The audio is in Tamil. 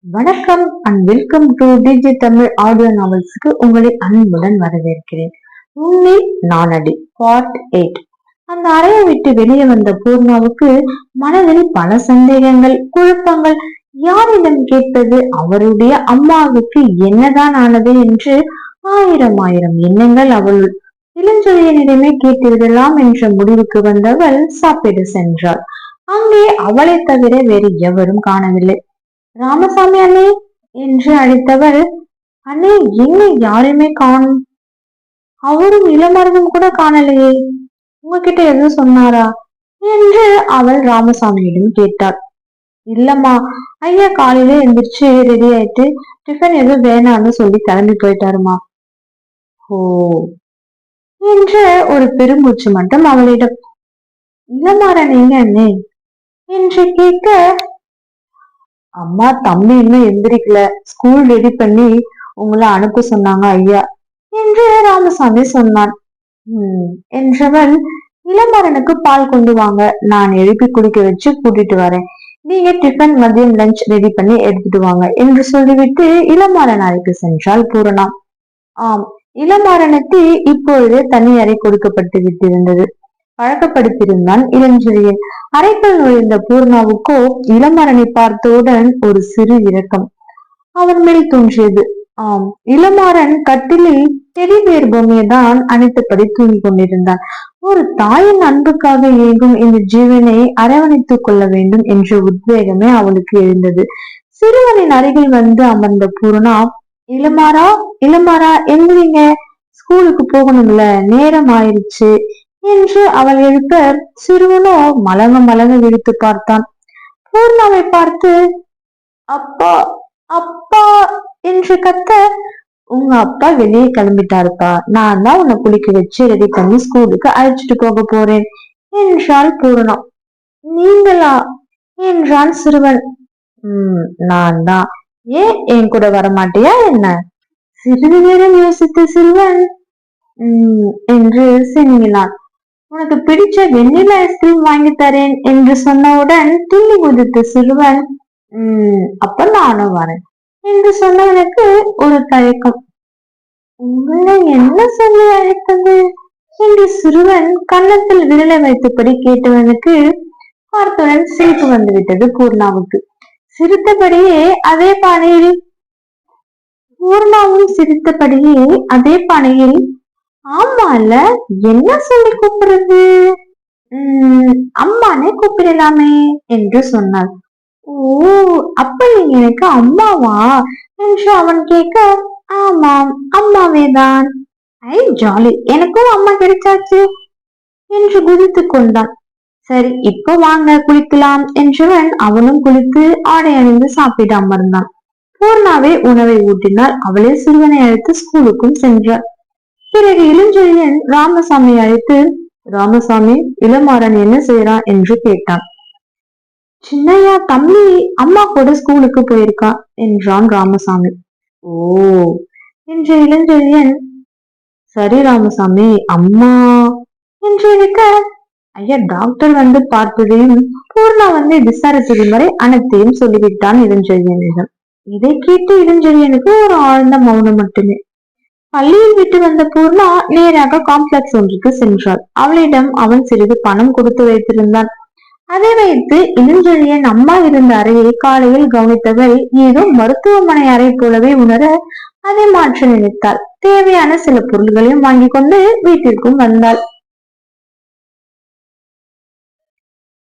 வணக்கம் and welcome to Digi Tamil audio நாவல்ஸுக்கு உங்களை அன்புடன் வரவேற்கிறேன். உண்மை நானடி பார்ட் 8. அந்த அறையை விட்டு வெளியே வந்த பூர்ணாவுக்கு மனதில் பல சந்தேகங்கள், குழப்பங்கள். யாரிடம் கேட்பது? அவருடைய அம்மாவுக்கு என்னதான் ஆனது என்று ஆயிரம் எண்ணங்கள் அவள் இளஞ்சொலியனிடமே கேட்டிருக்கலாம் என்ற முடிவுக்கு வந்தவள் சாப்பிட சென்றாள். அங்கே அவளை தவிர வேறு எவரும் காணவில்லை. ராமசாமி அண்ணே என்று அழைத்தவள், அண்ணே எங்க யாருமே காணும், அவரும் இளமரனும் கூட காணலையே, உங்ககிட்ட எதுவும் சொன்னாரா என்று அவள் ராமசாமியிடம் கேட்டாள். இல்லம்மா, ஐயா காலையில எந்திரிச்சு ரெடி ஆயிட்டு டிஃபன் எதுவும் வேணாம்னு சொல்லி கிளம்பி போயிட்டாருமா. ஓ என்ற ஒரு பெருமூச்சு மட்டும் அவளிடம். இளமாறன் எங்க அண்ணே என்று கேட்க, அம்மா தம்பி இன்னும் எந்திரிக்கல, ஸ்கூல் ரெடி பண்ணி உங்களை அனுப்ப சொன்னாங்க ஐயா என்று ராமசாமி சொன்னான். என்றவள், இளமரனுக்கு பால் கொண்டு வாங்க, நான் எழுப்பி குடிக்க வச்சு கூட்டிட்டு வரேன், நீங்க டிஃபன் மதியம் லஞ்ச் ரெடி பண்ணி எடுத்துட்டு வாங்க என்று சொல்லிவிட்டு இளமாறன் அறைக்கு சென்றாள் பூரணா. ஆம், இளமாறனுக்கு இப்பொழுது தனி அறை கொடுக்கப்பட்டு விட்டிருந்தது. பழக்கப்படுத்தியிருந்தான் இளஞ்செழியன். அறைக்குள் நுழைந்த பூர்ணாவுக்கோ இளமரனை பார்த்தவுடன் ஒரு சிறு இரக்கம் அவன் மேல் தோன்றியது. ஆம், இளமாறன் கட்டிலில் டெடிபேர் பொம்மையைதான் அணைத்தபடி தூங்கிக் கொண்டிருந்தான். ஒரு தாயின் அன்புக்காக ஏங்கும் இந்த ஜீவனை அரவணைத்துக் கொள்ள வேண்டும் என்ற உத்வேகமே அவளுக்கு எழுந்தது. சிறுவனின் அருகில் வந்து அமர்ந்த பூர்ணா, இளமாறா இளமாறா எந்திரிங்க, ஸ்கூலுக்கு போகணும்ல, நேரம் ஆயிடுச்சு என்று அவள் எழுப்ப, சிறுவனோ மலங்க விழித்து பார்த்தான். பூர்ணாவை பார்த்து, அப்பா அப்பா என்று கத்த, உங்க அப்பா வெளியே கிளம்பிட்டாருப்பா, நான் தான் உன்னை குளிக்க வச்சு ரெடி பண்ணி ஸ்கூலுக்கு அழைச்சிட்டு போக போறேன் என்றாள் பூர்ணா. நீங்களா என்றான் சிறுவன். நான் தான். ஏன் என் கூட வரமாட்டியா என்ன? சிறிது நேரம் யோசித்த சிறுவன் என்று சினிங்கினான். உனக்கு பிடிச்ச வெண்ணிலா ஐஸ்கிரீம் வாங்கி தரேன் என்று சொன்னவுடன் துள்ளி குதித்த சிறுவன், அப்ப நானும் வரேன் என்று சொன்னவனுக்கு ஒரு தயக்கம். உங்களை என்ன சொல்லி அழைத்தது என்று சிறுவன் கன்னத்தில் விரலை வைத்தபடி கேட்டவனுக்கு பார்த்தவுடன் சிரிப்பு வந்துவிட்டது பூர்ணாவுக்கு. சிரித்தபடியே அதே பானையில் பூர்ணாவும் சிரித்தபடியே அதே பானையில், ஆமால, என்ன சொல்லி கூப்பிடுறது? அம்மானே கூப்பிடலாமே என்று சொன்னாள். ஓ, அப்ப நீங்க எனக்கு அம்மாவா என்று அவன் கேட்க, ஆமாம் அம்மாவேதான். ஐ ஜாலி, எனக்கும் அம்மா கிடைச்சாச்சு என்று குதித்து கொண்டான். சரி, இப்போ வாங்க குளிக்கலாம் என்றவன் அவனும் குளித்து ஆடை அணிந்து சாப்பிட அமர்ந்தான். பூர்ணாவே உணவை ஊட்டினாள். அவளே சிறுவனை அழைத்து ஸ்கூலுக்கும் சென்றாள். பிறகு இளஞ்செழியன் ராமசாமி அழைத்து, ராமசாமி, இளமாறன் என்ன செய்யறான் என்று கேட்டான். சின்னையா தம்பி அம்மா கூட ஸ்கூலுக்கு போயிருக்கான் என்றான் ராமசாமி. ஓ என்ற இளஞ்செழியன், சரி ராமசாமி, அம்மா என்று இருக்க, ஐயா டாக்டர் வந்து பார்ப்பதையும் பூர்ணா வந்து விசாரித்தது வரை அனைத்தையும் சொல்லிவிட்டான் இளஞ்செழியனிடம். இதை கேட்டு இளஞ்செழியனுக்கு ஒரு ஆழ்ந்த மௌனம் மட்டுமே. பள்ளியில் விட்டு வந்த பூர்ணா நேராக காம்ப்ளெக்ஸ் ஒன்றுக்கு சென்றாள். அவளிடம் அவன் சிறிது பணம் கொடுத்து வைத்திருந்தான். அதை வைத்து இளஞ்செழியன் அம்மா இருந்த அறையை காலையில் கவனித்தவள் ஏதோ மருத்துவமனை அறை போலவே உணர அதை மாற்ற நினைத்தாள். தேவையான சில பொருள்களையும் வாங்கி கொண்டு வீட்டிற்கும் வந்தாள்.